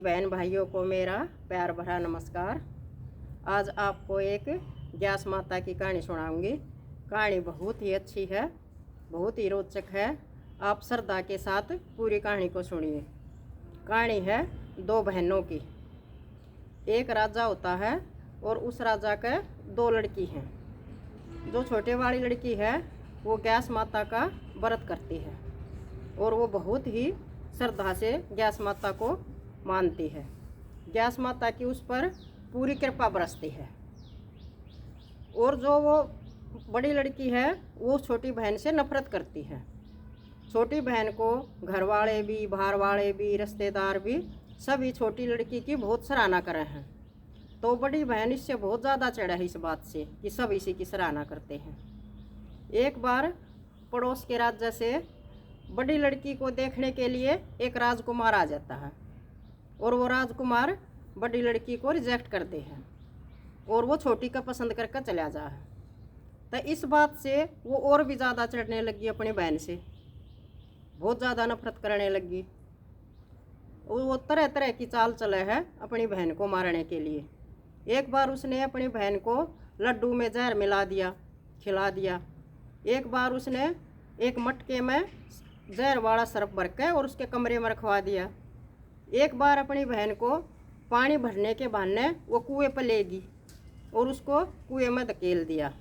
बहन भाइयों को मेरा प्यार भरा नमस्कार। आज आपको एक ग्यास माता की कहानी सुनाऊंगी। कहानी बहुत ही अच्छी है, बहुत ही रोचक है। आप श्रद्धा के साथ पूरी कहानी को सुनिए। कहानी है दो बहनों की। एक राजा होता है और उस राजा के दो लड़की हैं। जो छोटे वाली लड़की है वो ग्यास माता का व्रत करती है और वो बहुत ही श्रद्धा से ग्यास माता को मानती है। ग्यास माता की उस पर पूरी कृपा बरसती है। और जो वो बड़ी लड़की है वो छोटी बहन से नफरत करती है। छोटी बहन को घर वाले भी, बाहर वाले भी, रिश्तेदार भी सभी छोटी लड़की की बहुत सराहना करे हैं। तो बड़ी बहन इससे बहुत ज़्यादा चढ़ा है इस बात से कि सब इसी की सराहना करते हैं। एक बार पड़ोस के राज्य से बड़ी लड़की को देखने के लिए एक राजकुमार आ जाता है और वो राजकुमार बड़ी लड़की को रिजेक्ट करते हैं और वो छोटी का पसंद करके चला जा है। तो इस बात से वो और भी ज़्यादा चढ़ने लगी अपनी बहन से, बहुत ज़्यादा नफरत करने लगी। वो तरह तरह की चाल चले है अपनी बहन को मारने के लिए। एक बार उसने अपनी बहन को लड्डू में जहर मिला दिया, खिला दिया। एक बार उसने एक मटके में जहर वाला सरफ भर के और उसके कमरे में रखवा दिया। एक बार अपनी बहन को पानी भरने के बहाने वो कुएं पर ले गई और उसको कुएं में धकेल दिया,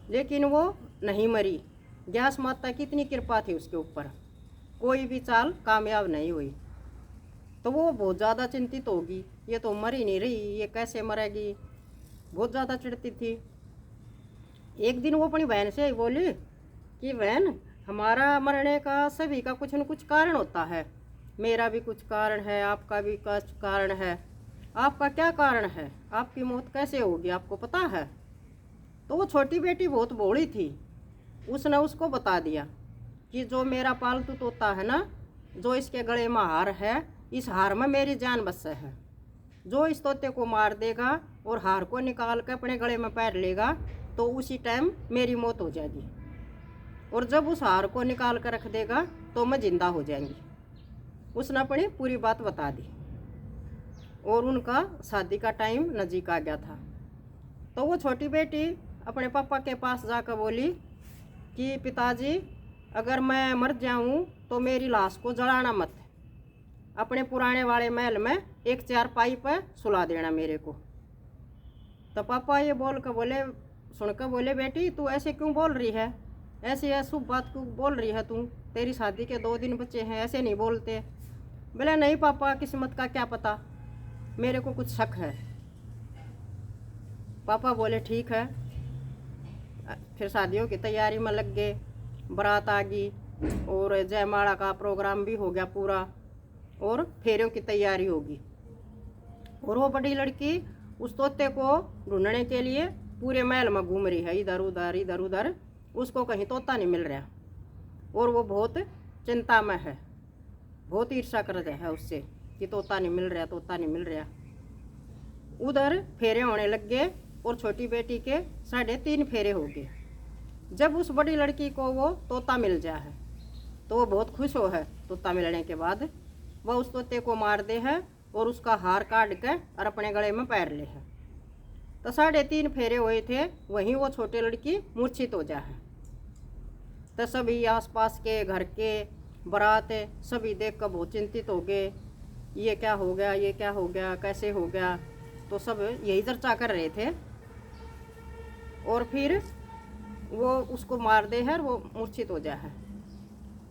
लेकिन वो नहीं मरी। ग्यास माता की इतनी कृपा थी उसके ऊपर, कोई भी चाल कामयाब नहीं हुई। तो वो बहुत ज़्यादा चिंतित होगी, ये तो मर ही नहीं रही, ये कैसे मरेगी, बहुत ज़्यादा चिढ़ती थी। एक दिन वो अपनी बहन से बोली कि बहन, हमारा मरने का सभी का कुछ न कुछ कारण होता है। मेरा भी कुछ कारण है, आपका भी कुछ कारण है। आपका क्या कारण है? आपकी मौत कैसे होगी, आपको पता है? तो वो छोटी बेटी बहुत भोली थी। उसने उसको बता दिया कि जो मेरा पालतू तोता है ना, जो इसके गले में हार है, इस हार में मेरी जान बस है। जो इस तोते को मार देगा और हार को निकाल कर अपने गले में पैर लेगा तो उसी टाइम मेरी मौत हो जाएगी, और जब उस हार को निकाल कर रख देगा तो मैं जिंदा हो जाएंगी। उसने अपनी पूरी बात बता दी और उनका शादी का टाइम नज़दीक आ गया था। तो वो छोटी बेटी अपने पापा के पास जाकर बोली कि पिताजी, अगर मैं मर जाऊं तो मेरी लाश को जलाना मत, अपने पुराने वाले महल में एक चारपाई पर सुला देना मेरे को। तो पापा ये बोल कर बोले, सुनकर बोले, बेटी तू ऐसे क्यों बोल रही है, ऐसी अशुभ बात क्यों बोल रही है तू, तेरी शादी के 2 दिन बचे हैं, ऐसे नहीं बोलते। बोले नहीं पापा, किस्मत का क्या पता, मेरे को कुछ शक है। पापा बोले ठीक है। फिर शादियों की तैयारी में लग गए। बारात आ गई और जयमाला का प्रोग्राम भी हो गया पूरा और फेरों की तैयारी होगी। और वो बड़ी लड़की उस तोते को ढूंढने के लिए पूरे महल में घूम रही है, इधर उधर इधर उधर। उसको कहीं तोता नहीं मिल रहा और वो बहुत चिंता में है, बहुत ईर्ष्या कर रहा है उससे कि तोता नहीं मिल रहा, तोता नहीं मिल रहा। उधर फेरे होने लग गए और छोटी बेटी के 3.5 फेरे हो गए। जब उस बड़ी लड़की को वो तोता मिल जाए है तो वो बहुत खुश हो है। तोता मिलने के बाद वह उस तोते को मार दे है और उसका हार काट के और अपने गले में पैर ले है। तो 3.5 फेरे हुए थे, वहीं वो छोटी लड़की मूर्छित हो जा है। तो सभी आसपास के घर के बारात सभी देख कर बहुत चिंतित हो गए, ये क्या हो गया, ये क्या हो गया, कैसे हो गया। तो सब यही चर्चा कर रहे थे और फिर वो उसको मार दे है और वो मूर्छित हो जा है।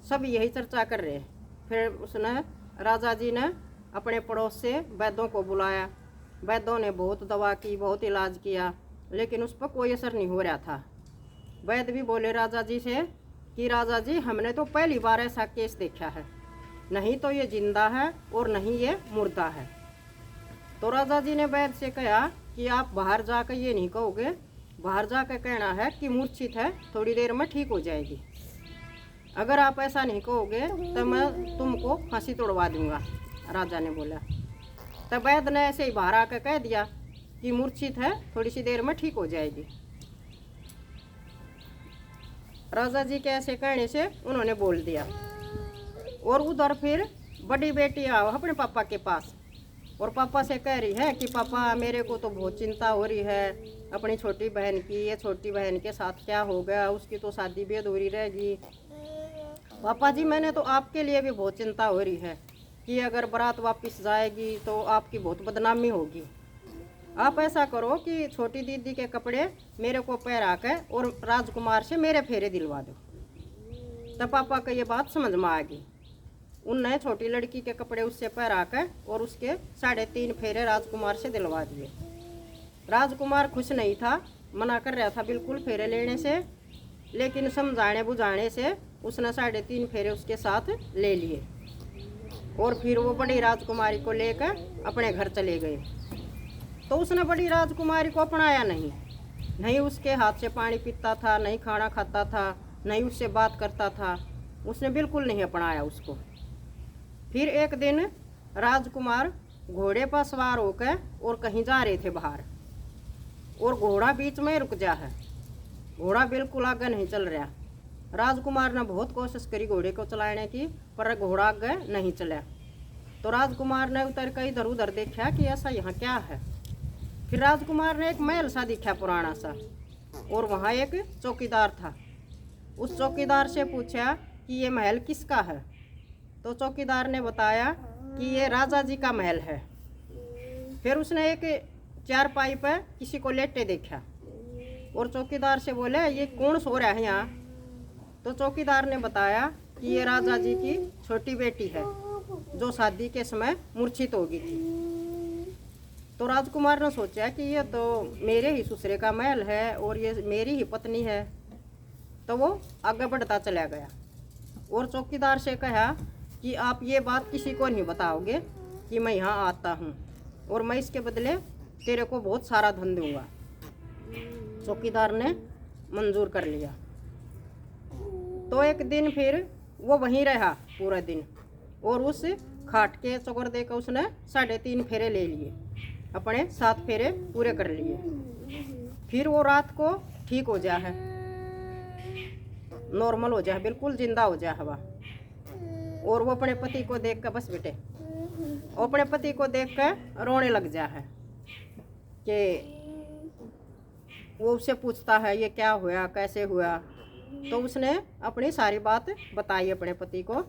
सब यही चर्चा कर रहे हैं। फिर उसने, राजा जी ने अपने पड़ोस से वैद्यों को बुलाया। वैद्यों ने बहुत दवा की, बहुत इलाज किया, लेकिन उस पर कोई असर नहीं हो रहा था। वैद्य भी बोले राजा जी से कि राजा जी, हमने तो पहली बार ऐसा केस देखा है, नहीं तो ये जिंदा है और नहीं ये मुर्दा है। तो राजा जी ने वैद्य से कहा कि आप बाहर जाकर ये नहीं कहोगे, बाहर जाकर कहना है कि मूर्छित है, थोड़ी देर में ठीक हो जाएगी। अगर आप ऐसा नहीं कहोगे तो मैं तुमको फांसी तोड़वा दूंगा, राजा ने बोला। तब वैद्य ने ऐसे ही बाहर आकर कह दिया कि मूर्छित है, थोड़ी सी देर में ठीक हो जाएगी। राजा जी के ऐसे कहने से उन्होंने बोल दिया। और उधर फिर बड़ी बेटी आओ अपने पापा के पास और पापा से कह रही है कि पापा मेरे को तो बहुत चिंता हो रही है अपनी छोटी बहन की। ये छोटी बहन के साथ क्या हो गया, उसकी तो शादी भी अधूरी रहेगी। पापा जी मैंने तो आपके लिए भी बहुत चिंता हो रही है कि अगर बारात वापस जाएगी तो आपकी बहुत बदनामी होगी। आप ऐसा करो कि छोटी दीदी के कपड़े मेरे को पहरा के और राजकुमार से मेरे फेरे दिलवा दो। तब पापा को ये बात समझ में आ गई। उनने छोटी लड़की के कपड़े उससे पहरा कर और उसके 3.5 फेरे राजकुमार से दिलवा दिए। राजकुमार खुश नहीं था, मना कर रहा था बिल्कुल फेरे लेने से, लेकिन समझाने बुझाने से उसने 3.5 फेरे उसके साथ ले लिए। और फिर वो बड़ी राजकुमारी को लेकर अपने घर चले गए। तो उसने बड़ी राजकुमारी को अपनाया नहीं उसके हाथ से पानी पीता था, नहीं खाना खाता था, नहीं उससे बात करता था। उसने बिल्कुल नहीं अपनाया उसको। फिर एक दिन राजकुमार घोड़े पर सवार होकर और कहीं जा रहे थे बाहर, और घोड़ा बीच में रुक जा है। घोड़ा बिल्कुल आगे नहीं चल रहा। राजकुमार ने बहुत कोशिश करी घोड़े को चलाने की, पर घोड़ा आगे नहीं चला। तो राजकुमार ने उतर कर इधर उधर देखा कि ऐसा यहाँ क्या है। फिर राजकुमार ने एक महल सा दिखा पुराना सा, और वहाँ एक चौकीदार था। उस चौकीदार से पूछा कि ये महल किसका है। तो चौकीदार ने बताया कि ये राजा जी का महल है। फिर उसने एक चारपाई पर किसी को लेटे देखा और चौकीदार से बोले ये कौन सो रहा है यहाँ। तो चौकीदार ने बताया कि ये राजा जी की छोटी बेटी है जो शादी के समय मूर्छित हो गई थी। तो राजकुमार ने सोचा कि ये तो मेरे ही ससुरे का महल है और ये मेरी ही पत्नी है। तो वो आगे बढ़ता चला गया और चौकीदार से कहा कि आप ये बात किसी को नहीं बताओगे कि मैं यहाँ आता हूँ, और मैं इसके बदले तेरे को बहुत सारा धन दूंगा। चौकीदार ने मंजूर कर लिया। तो एक दिन फिर वो वहीं रहा पूरा दिन, और उस खाट के चौकर देकर उसने 3.5 फेरे ले लिए, अपने 7 फेरे पूरे कर लिए। फिर वो रात को ठीक हो जा है, नॉर्मल हो जा है, बिल्कुल जिंदा हो जा हवा। और वो अपने पति को देख कर बस बेटे, वो अपने पति को देख कर रोने लग जा है कि वो उससे पूछता है ये क्या हुआ, कैसे हुआ। तो उसने अपनी सारी बात बताई अपने पति को।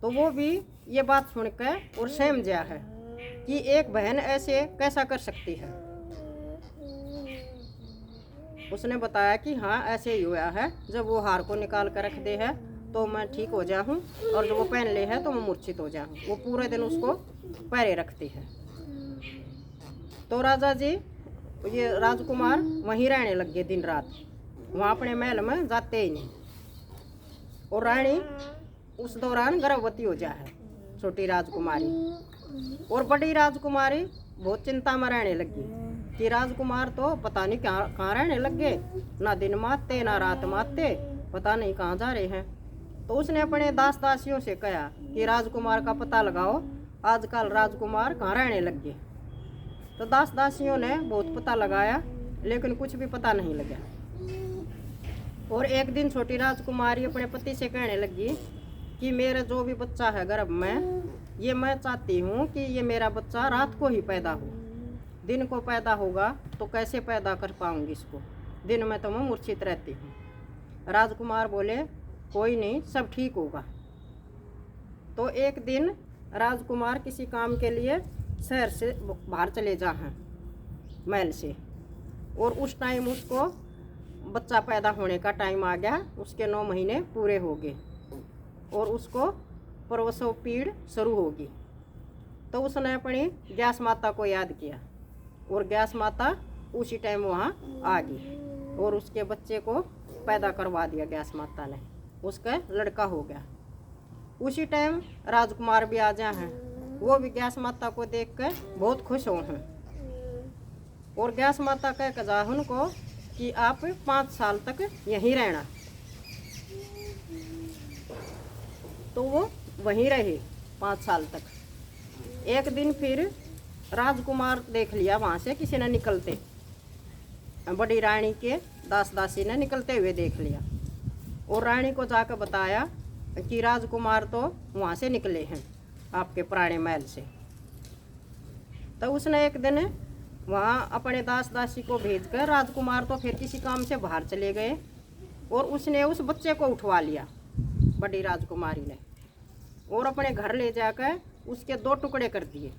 तो वो भी ये बात सुनकर और सहम गया है कि एक बहन ऐसे कैसा कर सकती है। उसने बताया कि हाँ ऐसे ही हुआ है, जब वो हार को निकाल कर रख दे है तो मैं ठीक हो जाऊँ, और जब वो पहन ले है तो मैं मूर्छित हो जाऊँ। वो पूरे दिन उसको पैरे रखती है। तो राजा जी ये राजकुमार वहीं रहने लग गए दिन रात, वहाँ अपने महल में जाते ही नहीं। और रानी उस दौरान गर्भवती हो जा है, छोटी राजकुमारी। और बड़ी राजकुमारी बहुत चिंता में रहने लगी कि राजकुमार तो पता नहीं कहाँ रहने लग गए, ना दिन मारते ना रात मारते, पता नहीं कहाँ जा रहे हैं। तो उसने अपने दास दासियों से कहा कि राजकुमार का पता लगाओ, आजकल राजकुमार कहाँ रहने लग गए। तो दास दासियों ने बहुत पता लगाया, लेकिन कुछ भी पता नहीं लगा। और एक दिन छोटी राजकुमारी अपने पति से कहने लगी कि मेरा जो भी बच्चा है गर्भ में, ये मैं चाहती हूँ कि ये मेरा बच्चा रात को ही पैदा हो। दिन को पैदा होगा तो कैसे पैदा कर पाऊँगी इसको, दिन में तो मैं मूर्छित रहती हूँ। राजकुमार बोले कोई नहीं, सब ठीक होगा। तो एक दिन राजकुमार किसी काम के लिए शहर से बाहर चले जा हैं महल से, और उस टाइम उसको बच्चा पैदा होने का टाइम आ गया। उसके 9 महीने पूरे हो गए और उसको प्रसव पीड़ शुरू होगी। तो उसने अपनी ग्यास माता को याद किया और ग्यास माता उसी टाइम वहाँ आ गई और उसके बच्चे को पैदा करवा दिया ग्यास माता ने। उसका लड़का हो गया। उसी टाइम राजकुमार भी आ जा हैं, वो भी ग्यास माता को देखकर बहुत खुश हो हैं। और ग्यास माता कह कर जा उनको कि आप 5 साल तक यहीं रहना। तो वो वहीं रहे 5 साल तक। एक दिन फिर राजकुमार देख लिया वहाँ से किसी ने निकलते, बड़ी रानी के दास दासी ने निकलते हुए देख लिया और रानी को जाकर बताया कि राजकुमार तो वहाँ से निकले हैं आपके पुराने महल से। तो उसने एक दिन वहाँ अपने दास दासी को भेजकर, राजकुमार तो फिर किसी काम से बाहर चले गए, और उसने उस बच्चे को उठवा लिया बड़ी राजकुमारी ने, और अपने घर ले जाकर उसके 2 टुकड़े कर दिए।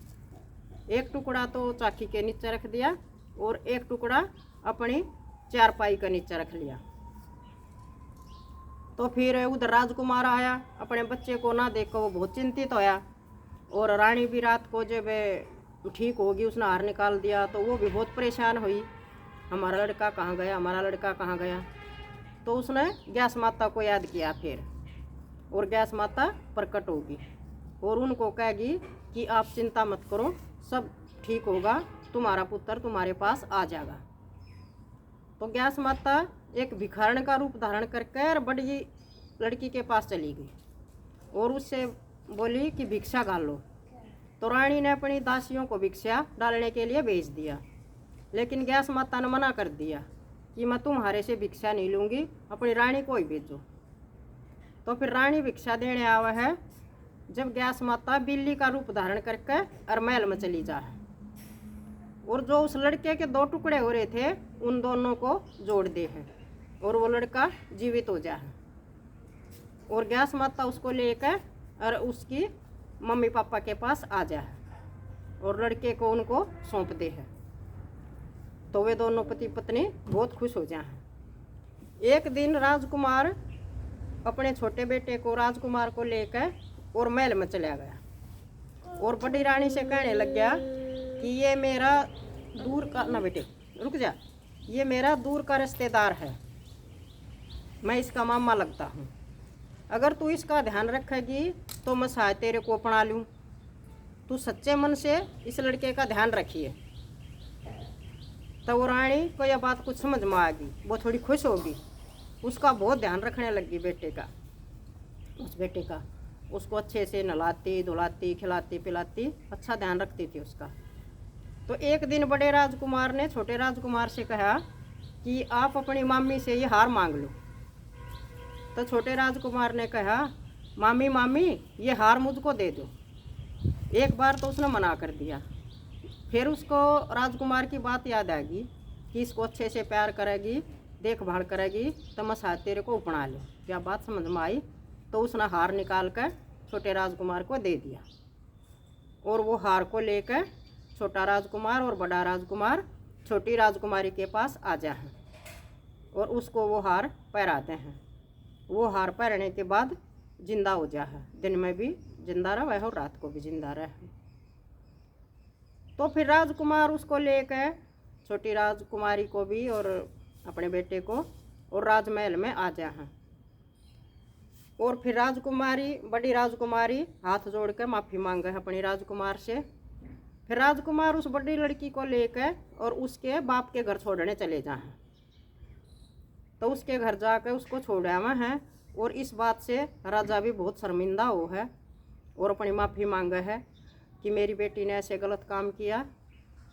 एक टुकड़ा तो चाकी के नीचे रख दिया और एक टुकड़ा अपनी चारपाई के नीचे रख लिया। तो फिर उधर राजकुमार आया, अपने बच्चे को ना देखकर वो बहुत चिंतित होया, और रानी भी रात को जब ठीक होगी उसने हार निकाल दिया तो वो भी बहुत परेशान हुई, हमारा लड़का कहाँ गया, हमारा लड़का कहाँ गया। तो उसने गैस माता को याद किया फिर, और गैस माता प्रकट होगी और उनको कहेगी कि आप चिंता मत करो, सब ठीक होगा, तुम्हारा पुत्र तुम्हारे पास आ जाएगा। तो गैस माता एक भिखारण का रूप धारण करके बड़ी लड़की के पास चली गई और उससे बोली कि भिक्षा घाल लो। तो रानी ने अपनी दासियों को भिक्षा डालने के लिए भेज दिया, लेकिन गैस माता ने मना कर दिया कि मैं तुम्हारे से भिक्षा नहीं लूँगी, अपनी रानी को ही भेजो। तो फिर रानी भिक्षा देने आवा है, जब गैस माता बिल्ली का रूप धारण करके अरमहल में चली जा है, और जो उस लड़के के 2 टुकड़े हो रहे थे उन दोनों को जोड़ दे है और वो लड़का जीवित हो जा है, और गैस माता उसको लेकर और उसकी मम्मी पापा के पास आ जा है और लड़के को उनको सौंप दे है। तो वे दोनों पति पत्नी बहुत खुश हो जा है। एक दिन राजकुमार अपने छोटे बेटे को राजकुमार को लेकर और महल में चला गया और बड़ी रानी से कहने लग गया कि ये मेरा दूर का, ना बेटे रुक जा, ये मेरा दूर का रिश्तेदार है, मैं इसका मामा लगता हूँ, अगर तू इसका ध्यान रखेगी तो मैं शायद तेरे को अपना लूँ, तू सच्चे मन से इस लड़के का ध्यान रखिए। तो वो रानी को यह बात कुछ समझ में आ गई, वो थोड़ी खुश होगी, उसका बहुत ध्यान रखने लगी बेटे का, उस बेटे का, उसको अच्छे से नहलाती धुलाती खिलाती पिलाती, अच्छा ध्यान रखती थी उसका। तो एक दिन बड़े राजकुमार ने छोटे राजकुमार से कहा कि आप अपनी मामी से ये हार मांग लो। तो छोटे राजकुमार ने कहा, मामी मामी ये हार मुझको दे दो। एक बार तो उसने मना कर दिया, फिर उसको राजकुमार की बात याद आ गई कि इसको अच्छे से प्यार करेगी देखभाल करेगी तो मैं शायद तेरे को अपना लूँ। क्या बात समझ में आई, तो उसने हार निकाल कर छोटे राजकुमार को दे दिया, और वो हार को लेकर छोटा राजकुमार और बड़ा राजकुमार छोटी राजकुमारी के पास आ जा है और उसको वो हार पहराते हैं। वो हार पहनने के बाद जिंदा हो जा है, दिन में भी जिंदा रहे और रात को भी जिंदा रहे। तो फिर राजकुमार उसको लेकर छोटी राजकुमारी को भी और अपने बेटे को और राजमहल में आ जा है, और फिर राजकुमारी बड़ी राजकुमारी हाथ जोड़ कर माफ़ी मांगे अपनी राजकुमार से। फिर राजकुमार उस बड़ी लड़की को लेकर और उसके बाप के घर छोड़ने चले जा हैं। तो उसके घर जाकर उसको छोड़ा है, और इस बात से राजा भी बहुत शर्मिंदा हो है और अपनी माफ़ी मांगा है कि मेरी बेटी ने ऐसे गलत काम किया।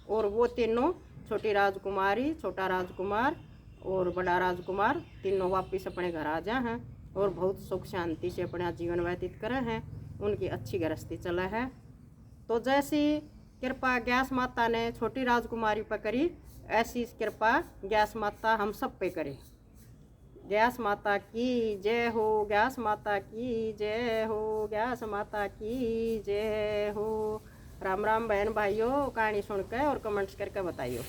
और वो तीनों छोटी राजकुमारी छोटा राजकुमार और बड़ा राजकुमार तीनों वापस अपने घर आ जा हैं और बहुत सुख शांति से अपना जीवन व्यतीत करे हैं, उनकी अच्छी गृहस्थी चला है। तो जैसी कृपा गैस माता ने छोटी राजकुमारी पर करी, ऐसी कृपा गैस माता हम सब पे करे। गैस माता की जय हो, गैस माता की जय हो, गैस माता की जय हो। राम राम बहन भाइयों, कहानी सुनकर और कमेंट्स करके बताइए।